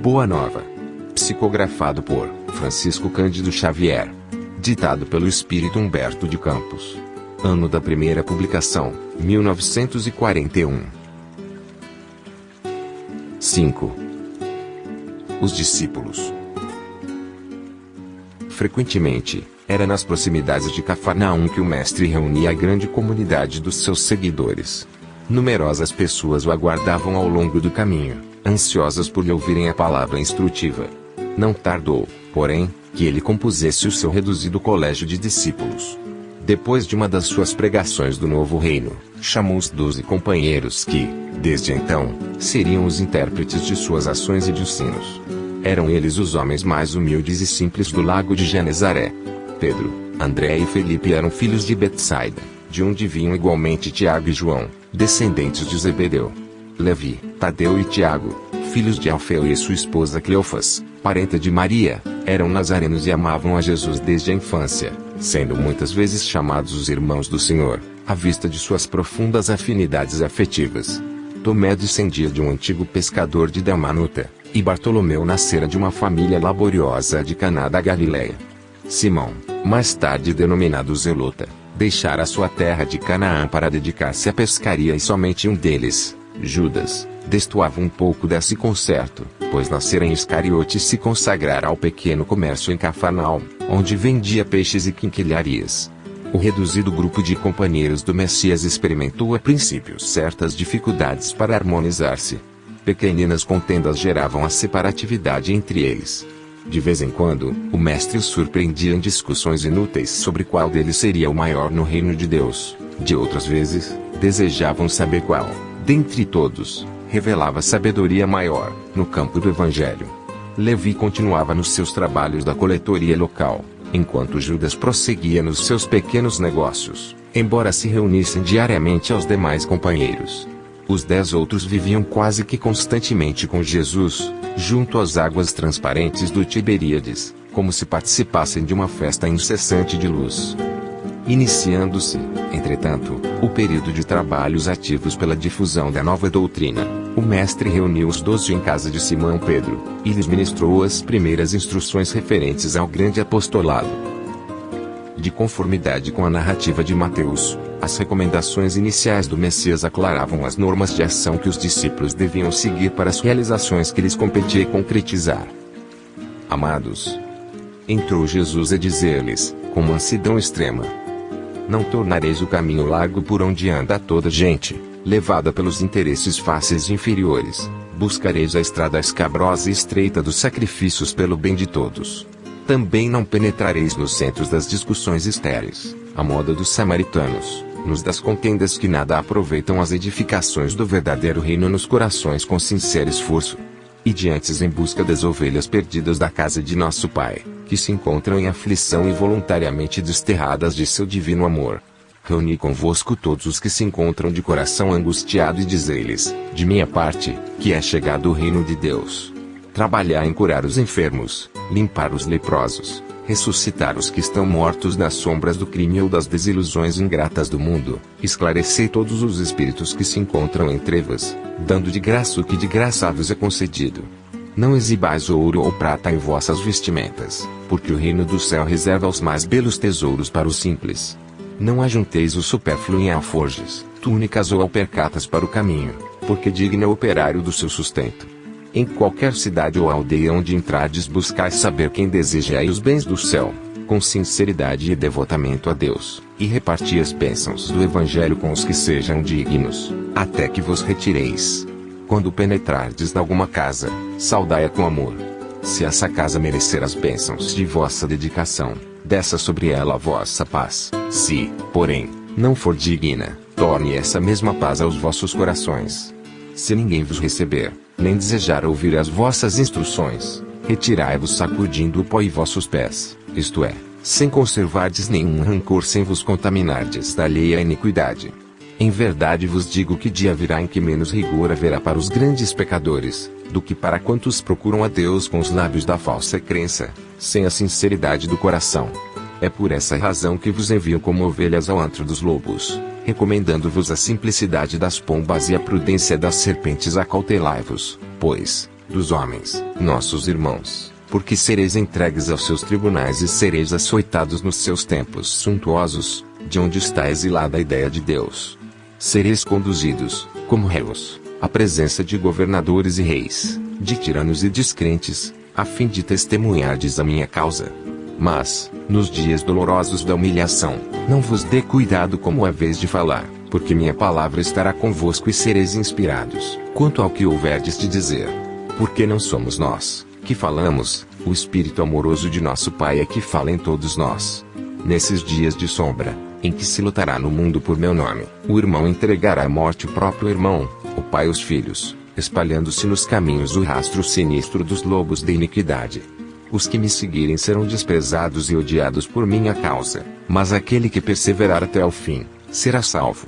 Boa Nova. Psicografado por Francisco Cândido Xavier. Ditado pelo Espírito Humberto de Campos. Ano da primeira publicação, 1941. 5. Os discípulos. Frequentemente, era nas proximidades de Cafarnaum que o mestre reunia a grande comunidade dos seus seguidores. Numerosas pessoas o aguardavam ao longo do caminho, ansiosas por lhe ouvirem a palavra instrutiva. Não tardou, porém, que ele compusesse o seu reduzido colégio de discípulos. Depois de uma das suas pregações do novo reino, chamou os 12 companheiros que, desde então, seriam os intérpretes de suas ações e de ensinos. Eram eles os homens mais humildes e simples do lago de Genezaré. Pedro, André e Felipe eram filhos de Betsaida, de onde vinham igualmente Tiago e João, descendentes de Zebedeu. Levi, Tadeu e Tiago, filhos de Alfeu e sua esposa Cleofas, parenta de Maria, eram nazarenos e amavam a Jesus desde a infância, sendo muitas vezes chamados os irmãos do Senhor, à vista de suas profundas afinidades afetivas. Tomé descendia de um antigo pescador de Dalmanuta, e Bartolomeu nascera de uma família laboriosa de Caná da Galileia. Simão, mais tarde denominado Zelota, deixara sua terra de Canaã para dedicar-se à pescaria e somente um deles, Judas, destoava um pouco desse concerto, pois nascera em Iscariote e se consagrara ao pequeno comércio em Cafarnaum, onde vendia peixes e quinquilharias. O reduzido grupo de companheiros do Messias experimentou a princípio certas dificuldades para harmonizar-se. Pequeninas contendas geravam a separatividade entre eles. De vez em quando, o mestre os surpreendia em discussões inúteis sobre qual deles seria o maior no reino de Deus. De outras vezes, desejavam saber qual, dentre todos, revelava sabedoria maior, no campo do evangelho. Levi continuava nos seus trabalhos da coletoria local, enquanto Judas prosseguia nos seus pequenos negócios, embora se reunissem diariamente aos demais companheiros. Os 10 outros viviam quase que constantemente com Jesus, junto às águas transparentes do Tiberíades, como se participassem de uma festa incessante de luz. Iniciando-se, entretanto, o período de trabalhos ativos pela difusão da nova doutrina, o mestre reuniu os 12 em casa de Simão Pedro, e lhes ministrou as primeiras instruções referentes ao grande apostolado. De conformidade com a narrativa de Mateus, as recomendações iniciais do Messias aclaravam as normas de ação que os discípulos deviam seguir para as realizações que lhes competia concretizar. Amados, entrou Jesus a dizer-lhes, com mansidão extrema: não tornareis o caminho largo por onde anda toda gente, levada pelos interesses fáceis e inferiores, buscareis a estrada escabrosa e estreita dos sacrifícios pelo bem de todos. Também não penetrareis nos centros das discussões estéreis, à moda dos samaritanos, nos das contendas que nada aproveitam as edificações do verdadeiro reino nos corações com sincero esforço. Ide antes em busca das ovelhas perdidas da casa de nosso Pai, que se encontram em aflição e voluntariamente desterradas de seu divino amor. Reuni convosco todos os que se encontram de coração angustiado e dizei-lhes, de minha parte, que é chegado o reino de Deus. Trabalhar em curar os enfermos, limpar os leprosos, ressuscitar os que estão mortos nas sombras do crime ou das desilusões ingratas do mundo, esclarecer todos os espíritos que se encontram em trevas, dando de graça o que de graça vos é concedido. Não exibais ouro ou prata em vossas vestimentas, porque o reino do céu reserva os mais belos tesouros para os simples. Não ajunteis o supérfluo em alforjes, túnicas ou alpercatas para o caminho, porque digno é o operário do seu sustento. Em qualquer cidade ou aldeia onde entrardes, buscai saber quem deseja os bens do céu, com sinceridade e devotamento a Deus, e reparti as bênçãos do Evangelho com os que sejam dignos, até que vos retireis. Quando penetrardes em alguma casa, saudai-a com amor. Se essa casa merecer as bênçãos de vossa dedicação, desça sobre ela a vossa paz. Se, porém, não for digna, torne essa mesma paz aos vossos corações. Se ninguém vos receber, nem desejar ouvir as vossas instruções, retirai-vos sacudindo o pó em vossos pés, isto é, sem conservardes nenhum rancor, sem vos contaminardes da alheia iniquidade. Em verdade vos digo que dia virá em que menos rigor haverá para os grandes pecadores, do que para quantos procuram a Deus com os lábios da falsa crença, sem a sinceridade do coração. É por essa razão que vos envio como ovelhas ao antro dos lobos, recomendando-vos a simplicidade das pombas e a prudência das serpentes. Acautelai-vos, pois, dos homens, nossos irmãos, porque sereis entregues aos seus tribunais e sereis açoitados nos seus templos suntuosos, de onde está exilada a ideia de Deus. Sereis conduzidos, como réus, à presença de governadores e reis, de tiranos e descrentes, a fim de testemunhardes a minha causa. Mas, nos dias dolorosos da humilhação, não vos dê cuidado como é vez de falar, porque minha palavra estará convosco e sereis inspirados, quanto ao que houverdes de dizer. Porque não somos nós, que falamos, o Espírito amoroso de nosso Pai é que fala em todos nós. Nesses dias de sombra, em que se lutará no mundo por meu nome, o irmão entregará à morte o próprio irmão, o pai os filhos, espalhando-se nos caminhos o rastro sinistro dos lobos da iniquidade. Os que me seguirem serão desprezados e odiados por minha causa, mas aquele que perseverar até ao fim, será salvo.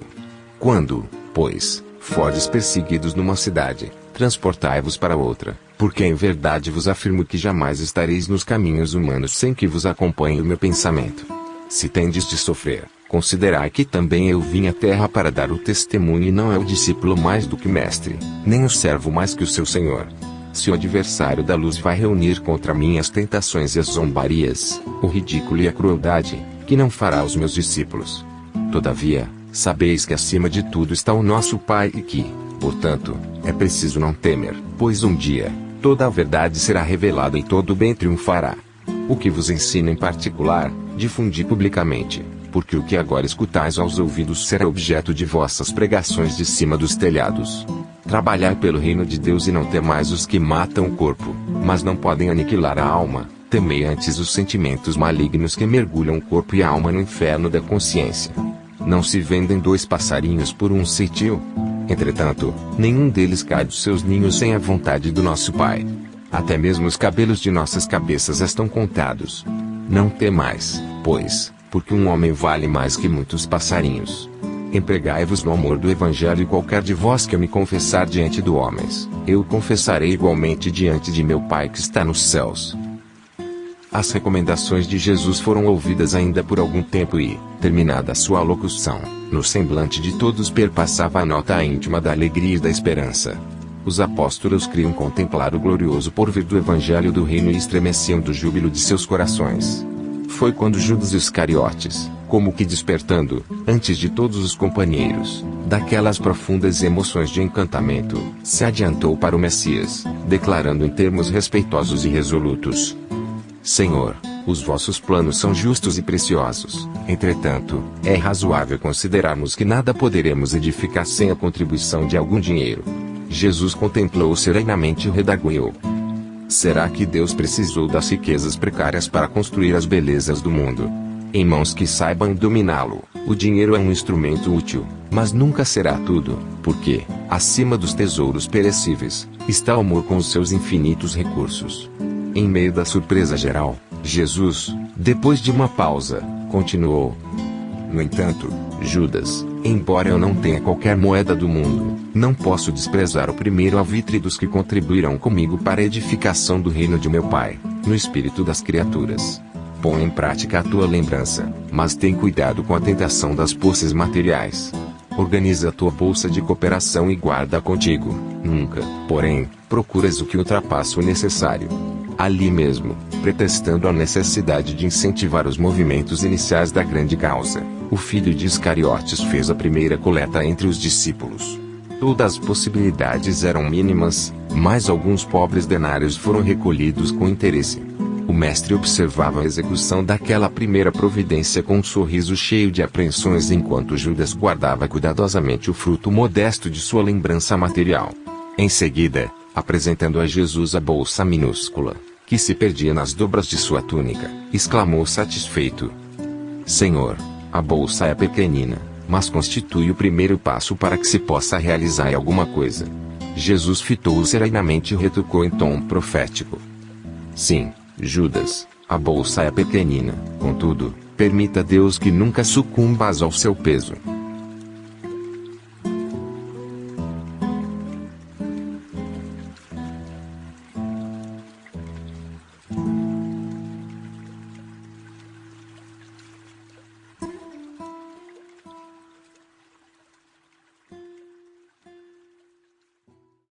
Quando, pois, fordes perseguidos numa cidade, transportai-vos para outra, porque em verdade vos afirmo que jamais estareis nos caminhos humanos sem que vos acompanhe o meu pensamento. Se tendes de sofrer, considerai que também eu vim à terra para dar o testemunho e não é o discípulo mais do que mestre, nem o servo mais que o seu senhor. Se o adversário da luz vai reunir contra mim as tentações e as zombarias, o ridículo e a crueldade, que não fará aos meus discípulos. Todavia, sabeis que acima de tudo está o nosso Pai e que, portanto, é preciso não temer, pois um dia, toda a verdade será revelada e todo o bem triunfará. O que vos ensino em particular, difundi publicamente, porque o que agora escutais aos ouvidos será objeto de vossas pregações de cima dos telhados. Trabalhai pelo reino de Deus e não temais os que matam o corpo, mas não podem aniquilar a alma, temei antes os sentimentos malignos que mergulham o corpo e a alma no inferno da consciência. Não se vendem 2 passarinhos por um ceitil? Entretanto, nenhum deles cai dos seus ninhos sem a vontade do nosso Pai. Até mesmo os cabelos de nossas cabeças estão contados. Não temais, pois, porque um homem vale mais que muitos passarinhos. Empregai-vos no amor do Evangelho e qualquer de vós que eu me confessar diante dos homens, eu confessarei igualmente diante de meu Pai que está nos céus. As recomendações de Jesus foram ouvidas ainda por algum tempo e, terminada a sua locução, no semblante de todos perpassava a nota íntima da alegria e da esperança. Os apóstolos criam contemplar o glorioso porvir do Evangelho do Reino e estremeciam do júbilo de seus corações. Foi quando Judas Iscariotes, como que despertando, antes de todos os companheiros, daquelas profundas emoções de encantamento, se adiantou para o Messias, declarando em termos respeitosos e resolutos: Senhor, os vossos planos são justos e preciosos, entretanto, é razoável considerarmos que nada poderemos edificar sem a contribuição de algum dinheiro. Jesus contemplou serenamente e redarguiu: será que Deus precisou das riquezas precárias para construir as belezas do mundo? Em mãos que saibam dominá-lo, o dinheiro é um instrumento útil, mas nunca será tudo, porque, acima dos tesouros perecíveis, está o amor com os seus infinitos recursos. Em meio da surpresa geral, Jesus, depois de uma pausa, continuou: no entanto, Judas, embora eu não tenha qualquer moeda do mundo, não posso desprezar o primeiro alvitre dos que contribuirão comigo para a edificação do reino de meu Pai, no espírito das criaturas. Põe em prática a tua lembrança, mas tem cuidado com a tentação das posses materiais. Organiza a tua bolsa de cooperação e guarda contigo. Nunca, porém, procuras o que ultrapassa o necessário. Ali mesmo, pretextando a necessidade de incentivar os movimentos iniciais da grande causa, o filho de Iscariotes fez a primeira coleta entre os discípulos. Todas as possibilidades eram mínimas, mas alguns pobres denários foram recolhidos com interesse. O mestre observava a execução daquela primeira providência com um sorriso cheio de apreensões enquanto Judas guardava cuidadosamente o fruto modesto de sua lembrança material. Em seguida, apresentando a Jesus a bolsa minúscula, que se perdia nas dobras de sua túnica, exclamou satisfeito: Senhor, a bolsa é pequenina, mas constitui o primeiro passo para que se possa realizar alguma coisa. Jesus fitou-o serenamente e retrucou em tom profético: sim, Judas, a bolsa é pequenina, contudo, permita Deus que nunca sucumbas ao seu peso.